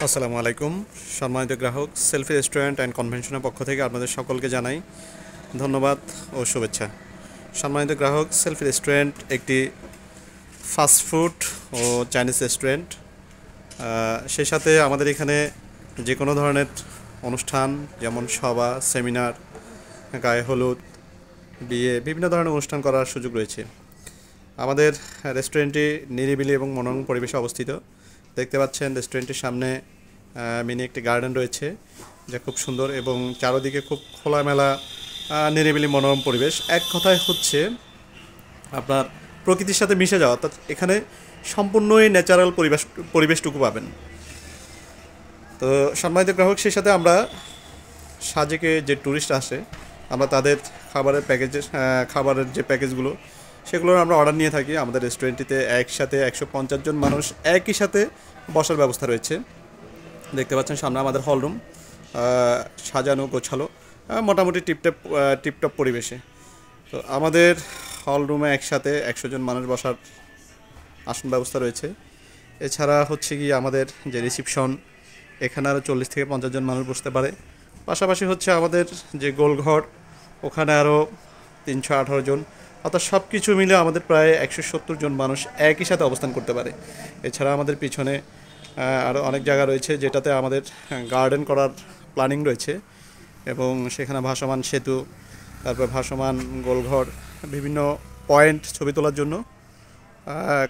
আসসালামু আলাইকুম সম্মানিত গ্রাহক সেলফি রেস্টুরেন্ট অ্যান্ড কনভেনশনের পক্ষ থেকে আপনাদের সকলকে জানাই ধন্যবাদ ও শুভেচ্ছা। সম্মানিত গ্রাহক, সেলফি রেস্টুরেন্ট একটি ফাস্ট ফুড ও চাইনিজ রেস্টুরেন্ট। সেই সাথে আমাদের এখানে যে কোনো ধরনের অনুষ্ঠান যেমন সভা, সেমিনার, গায়ে হলুদ, বিয়ে, বিভিন্ন ধরনের অনুষ্ঠান করার সুযোগ রয়েছে। আমাদের রেস্টুরেন্টটি নিরিবিলি এবং মনোরম পরিবেশে অবস্থিত। দেখতে পাচ্ছেন রেস্টুরেন্টের সামনে মিনি একটি গার্ডেন রয়েছে, যা খুব সুন্দর এবং চারদিকে খুব খোলামেলা নিরিবিলি মনোরম পরিবেশ। এক কথায় হচ্ছে আপনার প্রকৃতির সাথে মিশে যাওয়া, অর্থাৎ এখানে সম্পূর্ণই ন্যাচারাল পরিবেশটুকু পাবেন। তো সম্মানিত গ্রাহক, সেই সাথে আমরা সাজেকে যে ট্যুরিস্ট আসে, আমরা তাদের খাবারের যে প্যাকেজগুলো সেগুলোর আমরা অর্ডার নিয়ে থাকি। আমাদের রেস্টুরেন্টটিতে একসাথে 150 জন মানুষ একই সাথে বসার ব্যবস্থা রয়েছে। দেখতে পাচ্ছেন সামনে আমাদের হলরুম, সাজানো গোছালো, মোটামুটি টিপটপ পরিবেশে। তো আমাদের হলরুমে একসাথে 100 জন মানুষ বসার আসন ব্যবস্থা রয়েছে। এছাড়া হচ্ছে কি আমাদের যে রিসিপশন, এখানে আরও 40 থেকে 50 জন মানুষ বসতে পারে। পাশাপাশি হচ্ছে আমাদের যে গোলঘর, ওখানে আরও 318 জন, অর্থাৎ সব কিছু মিলে আমাদের প্রায় 170 জন মানুষ একই সাথে অবস্থান করতে পারে। এছাড়া আমাদের পিছনে আরও অনেক জায়গা রয়েছে যেটাতে আমাদের গার্ডেন করার প্ল্যানিং রয়েছে, এবং সেখানে ভাসমান সেতু, তারপর ভাসমান গোলঘর, বিভিন্ন পয়েন্ট ছবি তোলার জন্য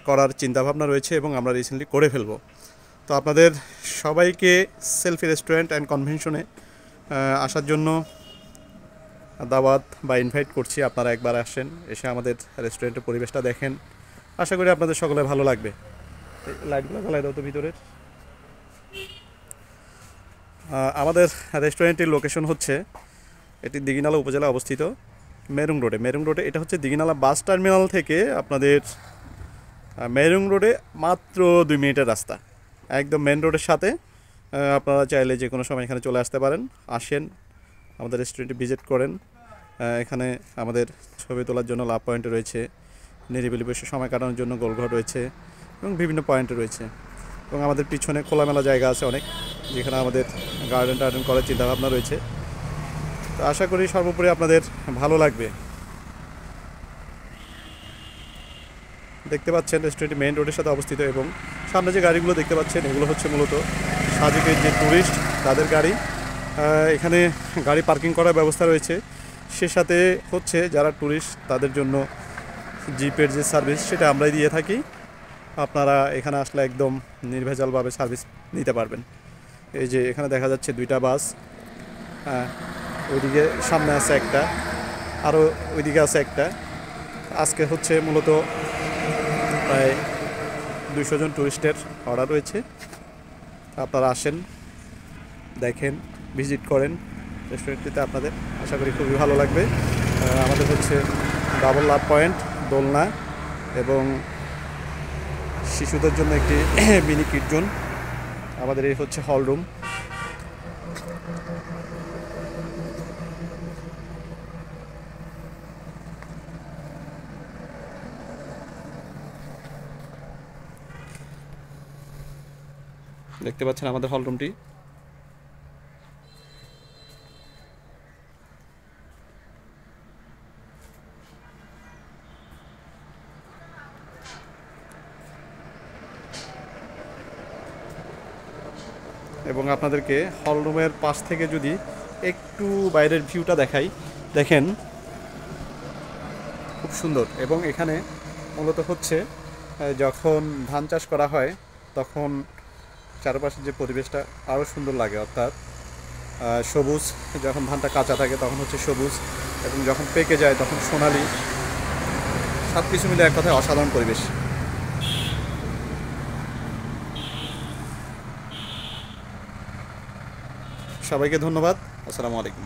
করার চিন্তাভাবনা রয়েছে এবং আমরা রিসেন্টলি করে ফেলব। তো আপনাদের সবাইকে সেলফি রেস্টুরেন্ট অ্যান্ড কনভেনশনে আসার জন্য দাওয়াত বা ইনভাইট করছি। আপনারা একবার আসেন, এসে আমাদের রেস্টুরেন্টের পরিবেশটা দেখেন। আশা করি আপনাদের সকলে ভালো লাগবে। লাইটগুলো জ্বালাই দাও তো ভিতরের। আমাদের রেস্টুরেন্টের লোকেশন হচ্ছে, এটি দিঘিনালা উপজেলা অবস্থিত, মেরুং রোডে। এটা হচ্ছে দিঘিনালা বাস টার্মিনাল থেকে আপনাদের মেরুং রোডে মাত্র 2 মিনিটের রাস্তা, একদম মেন রোডের সাথে। আপনারা চাইলে যে কোনো সময় এখানে চলে আসতে পারেন। আসেন, আমাদের রেস্টুরেন্টে ভিজিট করেন। এখানে আমাদের ছবি তোলার জন্য লাভ পয়েন্ট রয়েছে, নিরিবিলি বসে সময় কাটানোর জন্য গোলঘর রয়েছে এবং বিভিন্ন পয়েন্ট রয়েছে। এবং আমাদের পিছনে খোলামেলা জায়গা আছে অনেক, যেখানে আমাদের গার্ডেন করার চিন্তাভাবনা রয়েছে। তো আশা করি সর্বোপরি আপনাদের ভালো লাগবে। দেখতে পাচ্ছেন রেস্টুরেন্টটি মেইন রোডের সাথে অবস্থিত, এবং সামনে যে গাড়িগুলো দেখতে পাচ্ছেন এগুলো হচ্ছে মূলত সাজেকের যে ট্যুরিস্ট তাদের গাড়ি। এখানে গাড়ি পার্কিং করার ব্যবস্থা রয়েছে। সে সাথে হচ্ছে যারা ট্যুরিস্ট তাদের জন্য জিপের যে সার্ভিস সেটা আমরাই দিয়ে থাকি। আপনারা এখানে আসলে একদম নির্ভেজালভাবে সার্ভিস নিতে পারবেন। এই যে এখানে দেখা যাচ্ছে 2টা বাস, ওইদিকে সামনে আছে একটা, আরও ওইদিকে আছে একটা। আজকে হচ্ছে মূলত প্রায় 200 জন ট্যুরিস্টের অর্ডার রয়েছে। আপনারা আসেন, দেখেন, ভিজিট করেন রেস্টুরেন্টটিতে, আপনাদের আশা করি খুবই ভালো লাগবে। আমাদের হচ্ছে ডাবল লাভ পয়েন্ট, দোলনা এবং শিশুদের জন্য একটি মিনি কিড জোন। আমাদের এই হচ্ছে হল রুম। দেখতে পাচ্ছেন আমাদের হল রুমটি। এবং আপনাদেরকে হল রুমের পাশ থেকে যদি একটু বাইরের ভিউটা দেখাই, দেখেন খুব সুন্দর। এবং এখানে মূলত হচ্ছে যখন ধান চাষ করা হয় তখন চারপাশের যে পরিবেশটা আরও সুন্দর লাগে, অর্থাৎ সবুজ। যখন ধানটা কাঁচা থাকে তখন হচ্ছে সবুজ, এবং যখন পেকে যায় তখন সোনালি। সব কিছু মিলে এক কথায় অসাধারণ পরিবেশ। সবাইকে ধন্যবাদ। আসসালামু আলাইকুম।